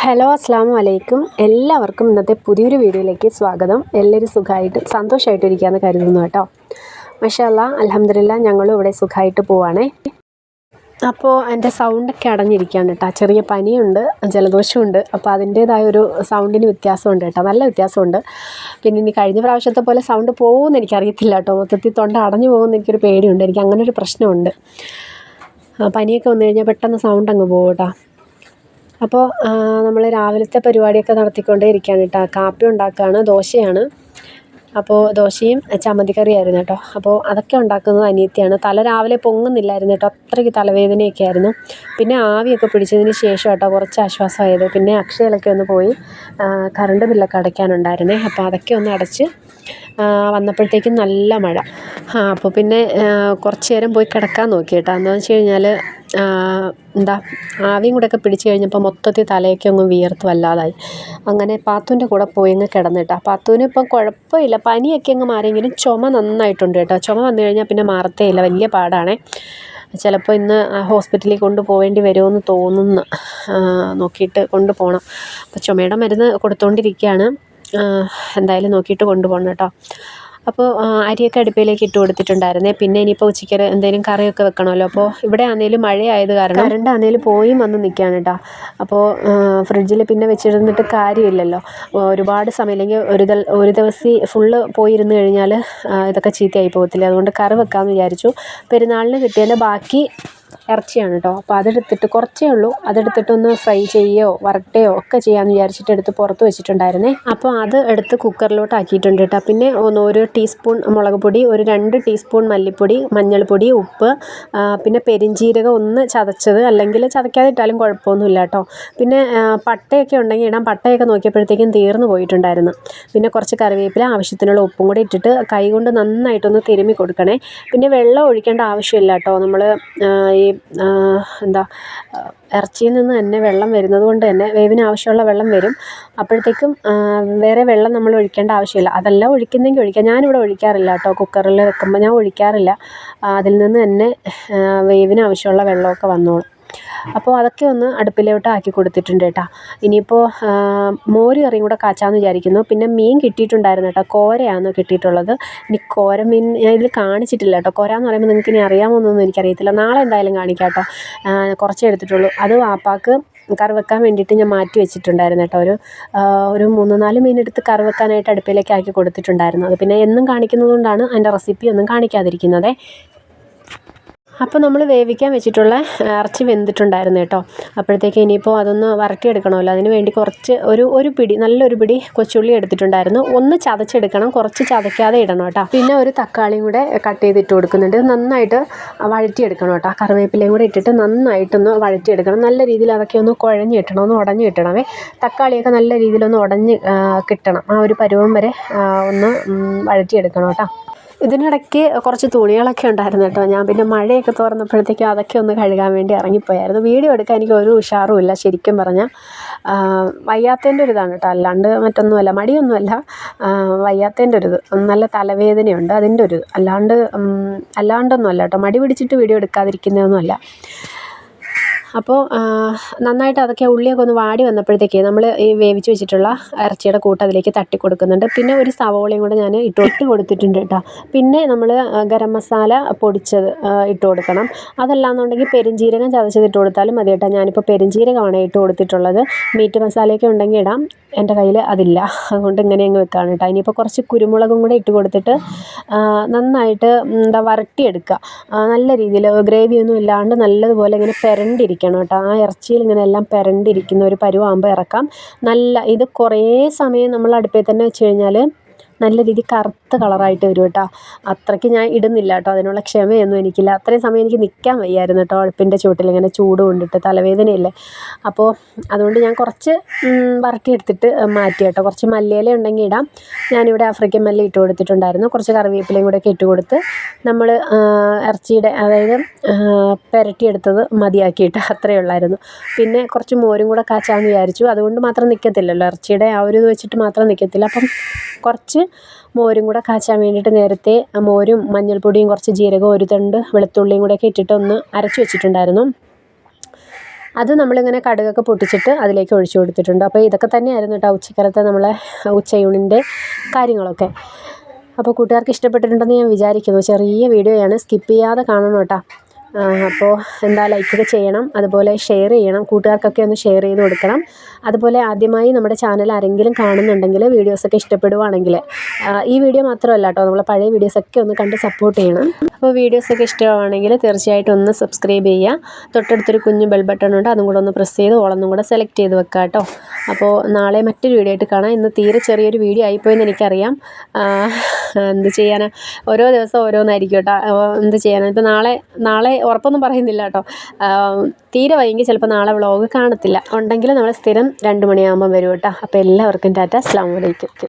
Hello അസ്സാം വലൈക്കും. എല്ലാവർക്കും ഇന്നത്തെ പുതിയൊരു വീഡിയോയിലേക്ക് സ്വാഗതം. എല്ലാവരും സുഖമായിട്ട് സന്തോഷമായിട്ടിരിക്കുകയെന്ന് കരുതുന്നു കേട്ടോ. മാഷാ അല്ലാഹ്, അൽഹംദുലില്ലാഹ്, ഞങ്ങളും ഇവിടെ സുഖമായിട്ട് പോവാണേ. അപ്പോൾ എൻ്റെ സൗണ്ടൊക്കെ അടഞ്ഞിരിക്കുകയാണ് കേട്ടോ. ചെറിയ പനിയുണ്ട്, ജലദോഷമുണ്ട്. അപ്പോൾ അതിൻ്റേതായൊരു സൗണ്ടിന് വ്യത്യാസമുണ്ട് കേട്ടോ, നല്ല വ്യത്യാസമുണ്ട്. പിന്നെ ഇനി കഴിഞ്ഞ പ്രാവശ്യത്തെ പോലെ സൗണ്ട് പോകുമെന്ന് എനിക്കറിയത്തില്ല കേട്ടോ. മൊത്തത്തിൽ തൊണ്ട അടഞ്ഞു പോകുമെന്ന് എനിക്കൊരു പേടിയുണ്ട്. എനിക്ക് അങ്ങനെ ഒരു പ്രശ്നമുണ്ട്. പനിയൊക്കെ വന്നു കഴിഞ്ഞാൽ പെട്ടെന്ന് സൗണ്ട് അങ്ങ് പോകും കേട്ടോ. അപ്പോൾ നമ്മൾ രാവിലത്തെ പരിപാടിയൊക്കെ നടത്തിക്കൊണ്ടേ ഇരിക്കുകയാണ് കേട്ടോ. കാപ്പി ഉണ്ടാക്കുകയാണ്, ദോശയാണ്. അപ്പോൾ ദോശയും ചമ്മന്തിക്കറിയായിരുന്നു കേട്ടോ. അപ്പോൾ അതൊക്കെ ഉണ്ടാക്കുന്നത് അനിയത്തിയാണ്. തല രാവിലെ പൊങ്ങുന്നില്ലായിരുന്നു കേട്ടോ, അത്രയ്ക്ക് തലവേദനയൊക്കെ ആയിരുന്നു. പിന്നെ ആവിയൊക്കെ പിടിച്ചതിന് ശേഷം കേട്ടോ കുറച്ച് ആശ്വാസമായത്. പിന്നെ അക്ഷയയിലൊക്കെ ഒന്ന് പോയി കറണ്ട് ബില്ലൊക്കെ അടയ്ക്കാനുണ്ടായിരുന്നേ. അപ്പോൾ അതൊക്കെ ഒന്ന് അടച്ച് വന്നപ്പോഴത്തേക്കും നല്ല മഴ. അപ്പോൾ പിന്നെ കുറച്ച് നേരം പോയി കിടക്കാൻ നോക്കി കേട്ടോ. എന്താണെന്ന് വെച്ച് കഴിഞ്ഞാൽ ആവിയും കൂടെയൊക്കെ പിടിച്ച് കഴിഞ്ഞപ്പോൾ മൊത്തത്തിൽ തലയൊക്കെ അങ്ങ് വിയർത്ത് വല്ലാതായി. അങ്ങനെ പാത്തുവിൻ്റെ കൂടെ പോയി അങ്ങ് കിടന്നിട്ടാ. പാത്തുവിന് ഇപ്പം കുഴപ്പമില്ല, പനിയൊക്കെ അങ്ങ് മാറിയെങ്കിലും ചുമ നന്നായിട്ടുണ്ട് കേട്ടോ. ചുമ വന്നു കഴിഞ്ഞാൽ പിന്നെ മാറത്തേ ഇല്ല, വലിയ പാടാണേ. ചിലപ്പോൾ ഇന്ന് ഹോസ്പിറ്റലിൽ കൊണ്ടുപോകേണ്ടി വരുമെന്ന് തോന്നുന്നു. നോക്കിയിട്ട് കൊണ്ടുപോകണം. അപ്പോൾ ചുമയുടെ മരുന്ന് കൊടുത്തുകൊണ്ടിരിക്കുകയാണ്. എന്തായാലും നോക്കിയിട്ട് കൊണ്ടുപോകണം കേട്ടോ. അപ്പോൾ അരിയൊക്കെ അടുപ്പിലേക്ക് ഇട്ട് കൊടുത്തിട്ടുണ്ടായിരുന്നേ. പിന്നെ ഇനിയിപ്പോൾ ഉച്ചയ്ക്ക് എന്തെങ്കിലും കറിയൊക്കെ വെക്കണമല്ലോ. അപ്പോൾ ഇവിടെ ആണെങ്കിലും മഴയായത് കാരണം കറണ്ട് ആണെങ്കിലും പോയി വന്ന് നിൽക്കുകയാണ് കേട്ടോ. അപ്പോൾ ഫ്രിഡ്ജിൽ പിന്നെ വെച്ചിരുന്നിട്ട് കാര്യമില്ലല്ലോ. ഒരുപാട് സമയം, അല്ലെങ്കിൽ ഒരു ദിവസം ഫുള്ള് പോയിരുന്നു കഴിഞ്ഞാൽ ഇതൊക്കെ ചീത്തയായി പോകത്തില്ല. അതുകൊണ്ട് കറി വെക്കാമെന്ന് വിചാരിച്ചു. പെരുന്നാളിന് കിട്ടിയതിൻ്റെ ബാക്കി ഇറച്ചിയാണ് കേട്ടോ. അപ്പോൾ അതെടുത്തിട്ട് കുറച്ചേ ഉള്ളൂ, അതെടുത്തിട്ടൊന്ന് ഫ്രൈ ചെയ്യുകയോ വരട്ടുകയോ ഒക്കെ ചെയ്യാമെന്ന് വിചാരിച്ചിട്ട് എടുത്ത് പുറത്ത് വെച്ചിട്ടുണ്ടായിരുന്നേ. അപ്പോൾ അത് എടുത്ത് കുക്കറിലോട്ട് ആക്കിയിട്ടുണ്ട് കേട്ടോ. പിന്നെ ഒരു ടീസ്പൂൺ മുളക് പൊടി, ഒരു 2 ടീസ്പൂൺ മല്ലിപ്പൊടി, മഞ്ഞൾപ്പൊടി, ഉപ്പ്, പിന്നെ പെരിഞ്ജീരകം ഒന്ന് ചതച്ചത്, അല്ലെങ്കിൽ ചതയ്ക്കാതെ ഇട്ടാലും കുഴപ്പമൊന്നുമില്ല കേട്ടോ. പിന്നെ പട്ടയൊക്കെ ഉണ്ടെങ്കിൽ ഇടാം. പട്ടയൊക്കെ നോക്കിയപ്പോഴത്തേക്കും തീർന്നു പോയിട്ടുണ്ടായിരുന്നു. പിന്നെ കുറച്ച് കറിവേപ്പില, ആവശ്യത്തിനുള്ള ഉപ്പും കൂടി ഇട്ടിട്ട് കൈ കൊണ്ട് നന്നായിട്ടൊന്ന് തിരുമ്മി കൊടുക്കണേ. പിന്നെ വെള്ളം ഒഴിക്കേണ്ട ആവശ്യമില്ല കേട്ടോ. നമ്മൾ ഈ ഇറച്ചിയിൽ നിന്ന് തന്നെ വെള്ളം വരുന്നത് കൊണ്ട് തന്നെ വേവിന് ആവശ്യമുള്ള വെള്ളം വരും. അപ്പോഴത്തേക്കും വേറെ വെള്ളം നമ്മൾ ഒഴിക്കേണ്ട ആവശ്യമില്ല. അതല്ല ഒഴിക്കുന്നെങ്കിൽ ഒഴിക്കാം. ഞാനിവിടെ ഒഴിക്കാറില്ല കേട്ടോ. കുക്കറിൽ വെക്കുമ്പോൾ ഞാൻ ഒഴിക്കാറില്ല. അതിൽ നിന്ന് തന്നെ വേവിന് ആവശ്യമുള്ള വെള്ളമൊക്കെ വന്നോളും. അപ്പോൾ അതൊക്കെ ഒന്ന് അടുപ്പിലോട്ട് ആക്കി കൊടുത്തിട്ടുണ്ട് കേട്ടോ. ഇനിയിപ്പോൾ മോര് കറിയും കൂടെ കാച്ചാമെന്ന് വിചാരിക്കുന്നു. പിന്നെ മീൻ കിട്ടിയിട്ടുണ്ടായിരുന്നു കേട്ടോ. കോരയാണ് കിട്ടിയിട്ടുള്ളത്. ഇനി കോര മീൻ ഞാൻ ഇതിൽ കാണിച്ചിട്ടില്ല കേട്ടോ. കോര എന്ന് പറയുമ്പോൾ നിങ്ങൾക്ക് ഇനി അറിയാമോന്നൊന്നും എനിക്കറിയത്തില്ല. നാളെ എന്തായാലും കാണിക്കാം കേട്ടോ. കുറച്ചേ എടുത്തിട്ടുള്ളൂ. അത് വാപ്പാക്ക് കറി വെക്കാൻ വേണ്ടിയിട്ട് ഞാൻ മാറ്റി വെച്ചിട്ടുണ്ടായിരുന്നു കേട്ടോ. ഒരു 3-4 മീൻ എടുത്ത് കറി വെക്കാനായിട്ട് അടുപ്പിലേക്ക് ആക്കി കൊടുത്തിട്ടുണ്ടായിരുന്നു. അത് പിന്നെ എന്നും കാണിക്കുന്നത് കൊണ്ടാണ് അതിൻ്റെ റെസിപ്പി ഒന്നും കാണിക്കാതിരിക്കുന്നത്. അപ്പോൾ നമ്മൾ വേവിക്കാൻ വെച്ചിട്ടുള്ള ഇറച്ചി വെന്തിട്ടുണ്ടായിരുന്നു കേട്ടോ. അപ്പോഴത്തേക്ക് ഇനിയിപ്പോൾ അതൊന്ന് വരട്ടിയെടുക്കണമല്ലോ. അതിന് വേണ്ടി കുറച്ച് ഒരു പിടി, നല്ലൊരു പിടി കൊച്ചുള്ളി എടുത്തിട്ടുണ്ടായിരുന്നു. ഒന്ന് ചതച്ചെടുക്കണം, കുറച്ച് ചതയ്ക്കാതെ ഇടണം കേട്ടോ. പിന്നെ ഒരു തക്കാളിയും കൂടെ കട്ട് ചെയ്തിട്ട് കൊടുക്കുന്നുണ്ട്. നന്നായിട്ട് വഴറ്റിയെടുക്കണം കേട്ടോ. കറിവേപ്പിലയും കൂടെ ഇട്ടിട്ട് നന്നായിട്ടൊന്ന് വഴറ്റിയെടുക്കണം. നല്ല രീതിയിൽ അതൊക്കെ ഒന്ന് കുഴഞ്ഞ് കിട്ടണം, ഒന്ന് ഉടഞ്ഞ് കിട്ടണമേ. തക്കാളിയൊക്കെ നല്ല രീതിയിലൊന്ന് ഉടഞ്ഞ് കിട്ടണം. ആ ഒരു പരുവം വരെ ഒന്ന് വഴറ്റിയെടുക്കണം കേട്ടോ. ഇതിനിടയ്ക്ക് കുറച്ച് തുണികളൊക്കെ ഉണ്ടായിരുന്നു കേട്ടോ. ഞാൻ പിന്നെ മഴയൊക്കെ തുറന്നപ്പോഴത്തേക്കും അതൊക്കെ ഒന്ന് കഴുകാൻ വേണ്ടി ഇറങ്ങിപ്പോയായിരുന്നു. വീഡിയോ എടുക്കാൻ എനിക്ക് ഒരു ഉഷാറും ഇല്ല ശരിക്കും പറഞ്ഞാൽ. വയ്യാത്തതിൻ്റെ ഒരു ഇതാണ് കേട്ടോ, അല്ലാണ്ട് മറ്റൊന്നുമല്ല, മടിയൊന്നുമല്ല. വയ്യാത്തതിൻ്റെ ഒരു ഇത്, നല്ല തലവേദനയുണ്ട്, അതിൻ്റെ ഒരു അല്ലാണ്ടൊന്നുമല്ല കേട്ടോ. മടി പിടിച്ചിട്ട് വീഡിയോ എടുക്കാതിരിക്കുന്നതൊന്നുമല്ല. അപ്പോൾ നന്നായിട്ട് അതൊക്കെ ഉള്ളിയൊക്കെ ഒന്ന് വാടി വന്നപ്പോഴത്തേക്ക് നമ്മൾ ഈ വേവിച്ച് വെച്ചിട്ടുള്ള ഇറച്ചിയുടെ കൂട്ട് അതിലേക്ക് തട്ടി കൊടുക്കുന്നുണ്ട്. പിന്നെ ഒരു സവോളയും കൂടെ ഞാൻ ഇട്ട് കൊടുത്തിട്ടുണ്ട് കേട്ടോ. പിന്നെ നമ്മൾ ഗരം മസാല പൊടിച്ചത് ഇട്ട് കൊടുക്കണം. അതല്ലാന്നുണ്ടെങ്കിൽ പെരുംജീരകം ചതച്ചത് ഇട്ട് കൊടുത്താലും മതി കേട്ടോ. ഞാനിപ്പോൾ പെരുംജീരകമാണ് ഇട്ട് കൊടുത്തിട്ടുള്ളത്. മീറ്റ് മസാലയൊക്കെ ഉണ്ടെങ്കിൽ ഇടാം, എൻ്റെ കയ്യിൽ അതില്ല, അതുകൊണ്ട് ഇങ്ങനെ അങ്ങ് വെക്കാണ് കേട്ടോ. ഇനിയിപ്പോൾ കുറച്ച് കുരുമുളകും കൂടെ ഇട്ട് കൊടുത്തിട്ട് നന്നായിട്ട് വരട്ടിയെടുക്കുക. നല്ല രീതിയിൽ ഗ്രേവിയൊന്നും ഇല്ലാണ്ട് നല്ലതുപോലെ ഇങ്ങനെ പെരണ്ടിരിക്കണം കേട്ടോ. ആ ഇറച്ചിയിൽ ഇങ്ങനെ എല്ലാം പെരണ്ടിരിക്കുന്ന ഒരു പരുവാകുമ്പോൾ ഇറക്കാം. ഇത് കുറേ സമയം നമ്മൾ അടുപ്പിൽ തന്നെ വെച്ച് കഴിഞ്ഞാൽ നല്ല രീതിയിൽ കറുത്ത കളറായിട്ട് വരും കേട്ടോ. അത്രയ്ക്ക് ഞാൻ ഇടുന്നില്ല കേട്ടോ, അതിനുള്ള ക്ഷമയൊന്നും എനിക്കില്ല. അത്രയും സമയം എനിക്ക് നിൽക്കാൻ വയ്യായിരുന്നു കേട്ടോ അടുപ്പിൻ്റെ ചുവട്ടിൽ, ഇങ്ങനെ ചൂട് കൊണ്ടിട്ട് തലവേദനയില്ലേ. അപ്പോൾ അതുകൊണ്ട് ഞാൻ കുറച്ച് വരട്ടിയെടുത്തിട്ട് മാറ്റി കേട്ടോ. കുറച്ച് മല്ലിയില ഉണ്ടെങ്കിൽ ഇടാം. ഞാനിവിടെ ആഫ്രിക്കൻ മല്ലി ഇട്ട് കൊടുത്തിട്ടുണ്ടായിരുന്നു. കുറച്ച് കറിവേപ്പിലയും കൂടെയൊക്കെ ഇട്ട് കൊടുത്ത് നമ്മൾ ഇറച്ചിയുടെ, അതായത് പുരട്ടിയെടുത്തത് മതിയാക്കിയിട്ട് അത്രയേ ഉള്ളായിരുന്നു. പിന്നെ കുറച്ച് മോരും കൂടെ കാച്ചാമെന്ന് വിചാരിച്ചു. അതുകൊണ്ട് മാത്രം നിൽക്കത്തില്ലല്ലോ, ഇറച്ചിയുടെ ആ ഒരു ഇത് വെച്ചിട്ട് മാത്രം നിൽക്കത്തില്ല. അപ്പം കുറച്ച് മോരും കൂടെ കാച്ചാൻ വേണ്ടിയിട്ട് നേരത്തെ മോരും മഞ്ഞൾപ്പൊടിയും കുറച്ച് ജീരകവും ഒരു തണ്ട് വെളുത്തുള്ളിയും കൂടെയൊക്കെ ഇട്ടിട്ട് ഒന്ന് അരച്ച് വെച്ചിട്ടുണ്ടായിരുന്നു. അത് നമ്മളിങ്ങനെ കടുകൊക്കെ പൊട്ടിച്ചിട്ട് അതിലേക്ക് ഒഴിച്ചു കൊടുത്തിട്ടുണ്ട്. അപ്പോൾ ഇതൊക്കെ തന്നെയായിരുന്നു കേട്ടോ ഉച്ചക്കലത്തെ നമ്മളെ ഉച്ചയൂണിൻ്റെ കാര്യങ്ങളൊക്കെ. അപ്പോൾ കൂട്ടുകാർക്ക് ഇഷ്ടപ്പെട്ടിട്ടുണ്ടെന്ന് ഞാൻ വിചാരിക്കുന്നു. ചെറിയ വീഡിയോയാണ്, സ്കിപ്പ് ചെയ്യാതെ കാണണം കേട്ടോ. അപ്പോൾ എന്താ ലൈക്കൊക്കെ ചെയ്യണം, അതുപോലെ ഷെയർ ചെയ്യണം, കൂട്ടുകാർക്കൊക്കെ ഒന്ന് ഷെയർ ചെയ്ത് കൊടുക്കണം. അതുപോലെ ആദ്യമായി നമ്മുടെ ചാനൽ ആരെങ്കിലും കാണുന്നുണ്ടെങ്കിൽ വീഡിയോസൊക്കെ ഇഷ്ടപ്പെടുവാണെങ്കിൽ ഈ വീഡിയോ മാത്രമല്ല കേട്ടോ, നമ്മളെ പഴയ വീഡിയോസൊക്കെ ഒന്ന് കണ്ട് സപ്പോർട്ട് ചെയ്യണം. അപ്പോൾ വീഡിയോസൊക്കെ ഇഷ്ടമാണെങ്കിൽ തീർച്ചയായിട്ടും ഒന്ന് സബ്സ്ക്രൈബ് ചെയ്യുക. തൊട്ടടുത്തൊരു കുഞ്ഞു ബെൽ ബട്ടൺ ഉണ്ട്, അതും കൂടെ ഒന്ന് പ്രസ് ചെയ്ത് ഓളൊന്നും കൂടെ സെലക്ട് ചെയ്ത് വെക്കുക കേട്ടോ. അപ്പോൾ നാളെ മറ്റൊരു വീഡിയോ ആയിട്ട് കാണാം. ഇന്ന് തീരെ ചെറിയൊരു വീഡിയോ ആയിപ്പോയെന്ന് എനിക്കറിയാം. എന്ത് ചെയ്യാനാ, ഓരോ ദിവസം ഓരോന്നായിരിക്കും കേട്ടോ. എന്ത് ചെയ്യാനാണ്, ഇപ്പോൾ നാളെ ഉറപ്പൊന്നും പറയുന്നില്ല കേട്ടോ. തീരെ വൈകി ചിലപ്പോൾ നാളെ വ്ളോഗ് കാണത്തില്ല. ഉണ്ടെങ്കിൽ നമ്മൾ സ്ഥിരം 2 മണിയാകുമ്പം വരും കേട്ടോ. അപ്പോൾ എല്ലാവർക്കും ടാറ്റ, അസ്സലാമു അലൈക്കും.